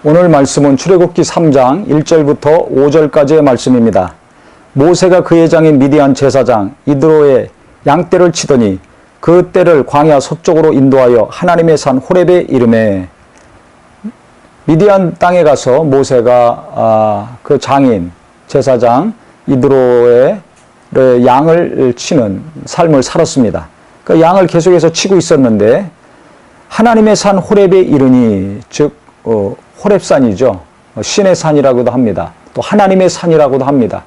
오늘 말씀은 출애굽기 3장 1절부터 5절까지의 말씀입니다. 모세가 그의 장인 미디안 제사장 이드로의 양떼를 치더니 그 떼를 광야 서쪽으로 인도하여 하나님의 산 호렙에 이르매. 미디안 땅에 가서 모세가 그 장인 제사장 이드로의 양을 치는 삶을 살았습니다. 그 양을 계속해서 치고 있었는데 하나님의 산 호렙에 이르니, 즉 호렙산이죠. 신의 산이라고도 합니다. 또 하나님의 산이라고도 합니다.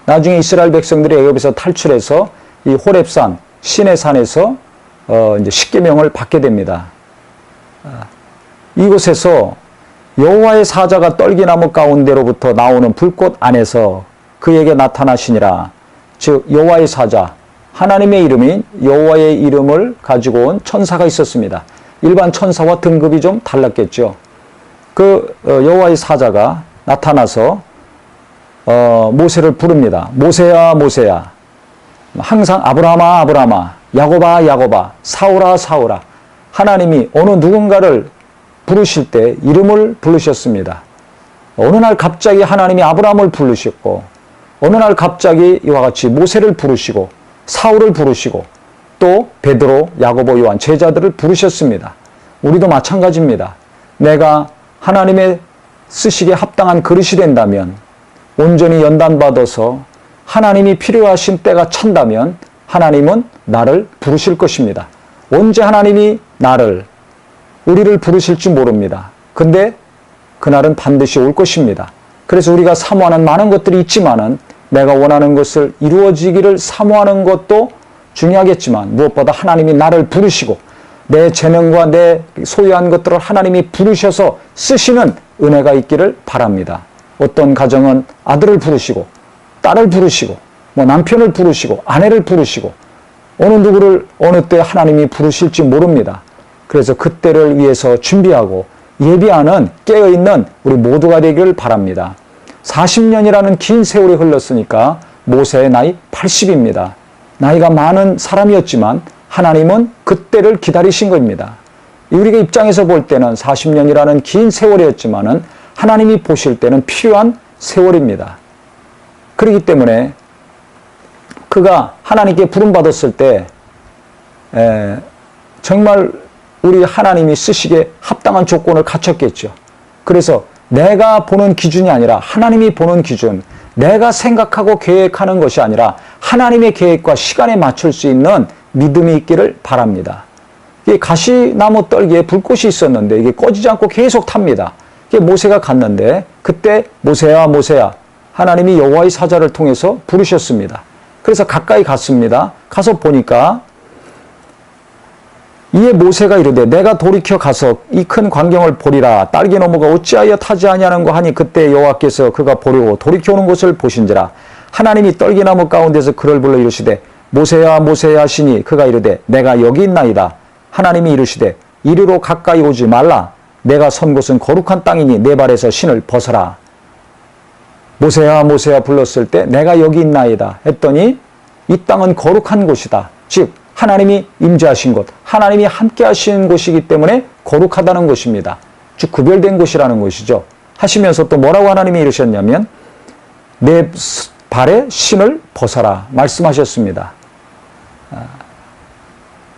나중에 이스라엘 백성들이 애굽에서 탈출해서 이 호렙산, 신의 산에서 이제 십계명을 받게 됩니다. 이곳에서 여호와의 사자가 떨기나무 가운데로부터 나오는 불꽃 안에서 그에게 나타나시니라. 즉 여호와의 사자, 하나님의 이름인 여호와의 이름을 가지고 온 천사가 있었습니다. 일반 천사와 등급이 좀 달랐겠죠. 그 여호와의 사자가 나타나서 모세를 부릅니다. 모세야 모세야. 항상 아브라함아 아브라함아, 야곱아 야곱아, 사울아 사울아. 하나님이 어느 누군가를 부르실 때 이름을 부르셨습니다. 어느 날 갑자기 하나님이 아브라함을 부르셨고, 어느 날 갑자기 이와 같이 모세를 부르시고 사울을 부르시고 또 베드로, 야고보, 요한 제자들을 부르셨습니다. 우리도 마찬가지입니다. 내가 하나님의 쓰시기에 합당한 그릇이 된다면, 온전히 연단받아서 하나님이 필요하신 때가 찬다면 하나님은 나를 부르실 것입니다. 언제 하나님이 우리를 부르실지 모릅니다. 근데 그날은 반드시 올 것입니다. 그래서 우리가 사모하는 많은 것들이 있지만은 내가 원하는 것을 이루어지기를 사모하는 것도 중요하겠지만, 무엇보다 하나님이 나를 부르시고 내 재능과 내 소유한 것들을 하나님이 부르셔서 쓰시는 은혜가 있기를 바랍니다. 어떤 가정은 아들을 부르시고 딸을 부르시고 남편을 부르시고 아내를 부르시고 어느 누구를 어느 때 하나님이 부르실지 모릅니다. 그래서 그때를 위해서 준비하고 예비하는 깨어있는 우리 모두가 되기를 바랍니다. 40년이라는 긴 세월이 흘렀으니까 모세의 나이 80입니다. 나이가 많은 사람이었지만 하나님은 그때를 기다리신 겁니다. 우리가 입장에서 볼 때는 40년이라는 긴 세월이었지만은 하나님이 보실 때는 필요한 세월입니다. 그렇기 때문에 그가 하나님께 부름받았을 때 정말 우리 하나님이 쓰시기에 합당한 조건을 갖췄겠죠. 그래서 내가 보는 기준이 아니라 하나님이 보는 기준, 내가 생각하고 계획하는 것이 아니라 하나님의 계획과 시간에 맞출 수 있는 믿음이 있기를 바랍니다. 이게 가시나무 떨기에 불꽃이 있었는데 이게 꺼지지 않고 계속 탑니다. 이게 모세가 갔는데 그때 모세야 모세야, 하나님이 여호와의 사자를 통해서 부르셨습니다. 그래서 가까이 갔습니다. 가서 보니까 이에 모세가 이르되 내가 돌이켜 가서 이 큰 광경을 보리라. 딸기나무가 어찌하여 타지 아니하는고 하니, 그때 여호와께서 그가 보려고 돌이켜 오는 것을 보신지라. 하나님이 떨기나무 가운데서 그를 불러 이르시되 모세야 모세야 하시니 그가 이르되 내가 여기 있나이다. 하나님이 이르시되 이리로 가까이 오지 말라. 내가 선 곳은 거룩한 땅이니 내 발에서 신을 벗어라. 모세야 모세야 불렀을 때 내가 여기 있나이다 했더니 이 땅은 거룩한 곳이다. 즉 하나님이 임재하신 곳, 하나님이 함께 하신 곳이기 때문에 거룩하다는 것입니다. 즉 구별된 곳이라는 것이죠. 하시면서 또 뭐라고 하나님이 이르셨냐면 내 발에 신을 벗어라 말씀하셨습니다.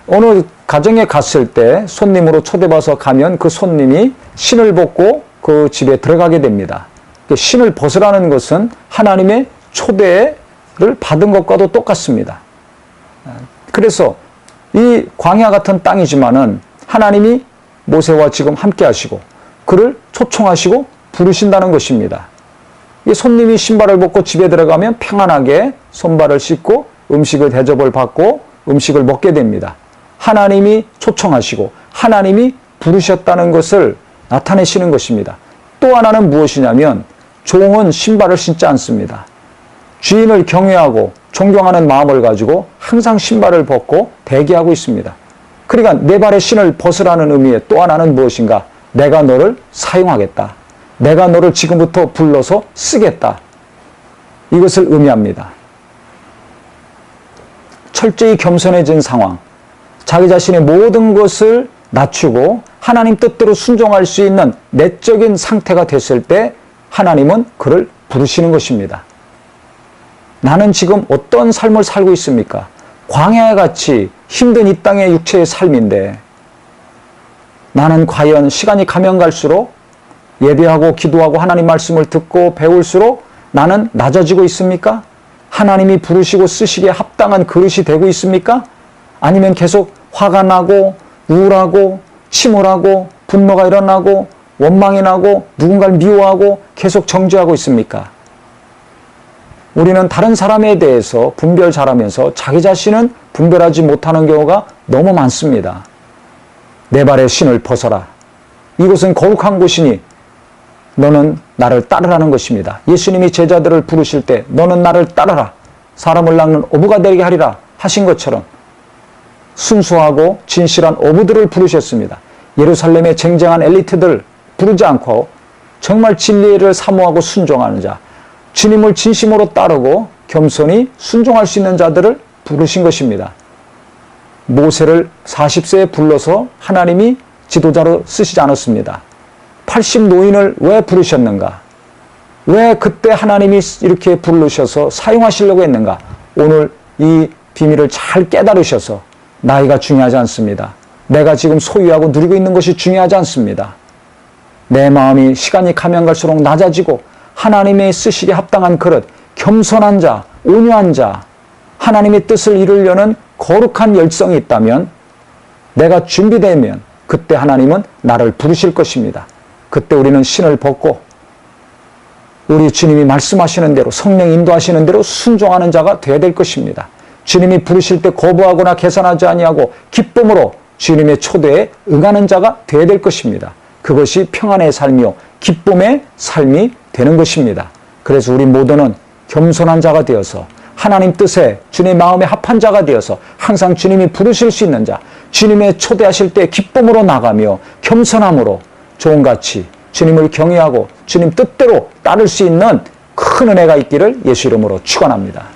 어느 가정에 갔을 때 손님으로 초대받아서 가면 그 손님이 신을 벗고 그 집에 들어가게 됩니다. 신을 벗으라는 것은 하나님의 초대를 받은 것과도 똑같습니다. 그래서 이 광야 같은 땅이지만은 하나님이 모세와 지금 함께 하시고 그를 초청하시고 부르신다는 것입니다. 이 손님이 신발을 벗고 집에 들어가면 평안하게 손발을 씻고 음식을 대접을 받고 음식을 먹게 됩니다. 하나님이 초청하시고 하나님이 부르셨다는 것을 나타내시는 것입니다. 또 하나는 무엇이냐면 종은 신발을 신지 않습니다. 주인을 경외하고 존경하는 마음을 가지고 항상 신발을 벗고 대기하고 있습니다. 그러니까 내 발에 신을 벗으라는 의미의 또 하나는 무엇인가? 내가 너를 사용하겠다. 내가 너를 지금부터 불러서 쓰겠다. 이것을 의미합니다. 철저히 겸손해진 상황, 자기 자신의 모든 것을 낮추고 하나님 뜻대로 순종할 수 있는 내적인 상태가 됐을 때 하나님은 그를 부르시는 것입니다. 나는 지금 어떤 삶을 살고 있습니까? 광야에 같이 힘든 이 땅의 육체의 삶인데 나는 과연 시간이 가면 갈수록 예배하고 기도하고 하나님 말씀을 듣고 배울수록 나는 낮아지고 있습니까? 하나님이 부르시고 쓰시기에 합당한 그릇이 되고 있습니까? 아니면 계속 화가 나고 우울하고 침울하고 분노가 일어나고 원망이 나고 누군가를 미워하고 계속 정죄하고 있습니까? 우리는 다른 사람에 대해서 분별 잘하면서 자기 자신은 분별하지 못하는 경우가 너무 많습니다. 내 발의 신을 벗어라. 이곳은 거룩한 곳이니 너는 나를 따르라는 것입니다. 예수님이 제자들을 부르실 때 너는 나를 따르라. 사람을 낚는 어부가 되게 하리라 하신 것처럼 순수하고 진실한 어부들을 부르셨습니다. 예루살렘의 쟁쟁한 엘리트들 부르지 않고 정말 진리를 사모하고 순종하는 자, 주님을 진심으로 따르고 겸손히 순종할 수 있는 자들을 부르신 것입니다. 모세를 40세에 불러서 하나님이 지도자로 쓰시지 않았습니다. 80 노인을 왜 부르셨는가? 왜 그때 하나님이 이렇게 부르셔서 사용하시려고 했는가? 오늘 이 비밀을 잘 깨달으셔서 나이가 중요하지 않습니다. 내가 지금 소유하고 누리고 있는 것이 중요하지 않습니다. 내 마음이 시간이 가면 갈수록 낮아지고 하나님의 쓰시기에 합당한 그릇, 겸손한 자, 온유한 자, 하나님의 뜻을 이루려는 거룩한 열성이 있다면 내가 준비되면 그때 하나님은 나를 부르실 것입니다. 그때 우리는 신을 벗고 우리 주님이 말씀하시는 대로 성령 인도하시는 대로 순종하는 자가 되어야 될 것입니다. 주님이 부르실 때 거부하거나 계산하지 아니하고 기쁨으로 주님의 초대에 응하는 자가 되어야 될 것입니다. 그것이 평안의 삶이요 기쁨의 삶이 되는 것입니다. 그래서 우리 모두는 겸손한 자가 되어서 하나님 뜻에 주님의 마음에 합한 자가 되어서 항상 주님이 부르실 수 있는 자, 주님의 초대하실 때 기쁨으로 나가며 겸손함으로 종같이 주님을 경외하고 주님 뜻대로 따를 수 있는 큰 은혜가 있기를 예수 이름으로 축원합니다.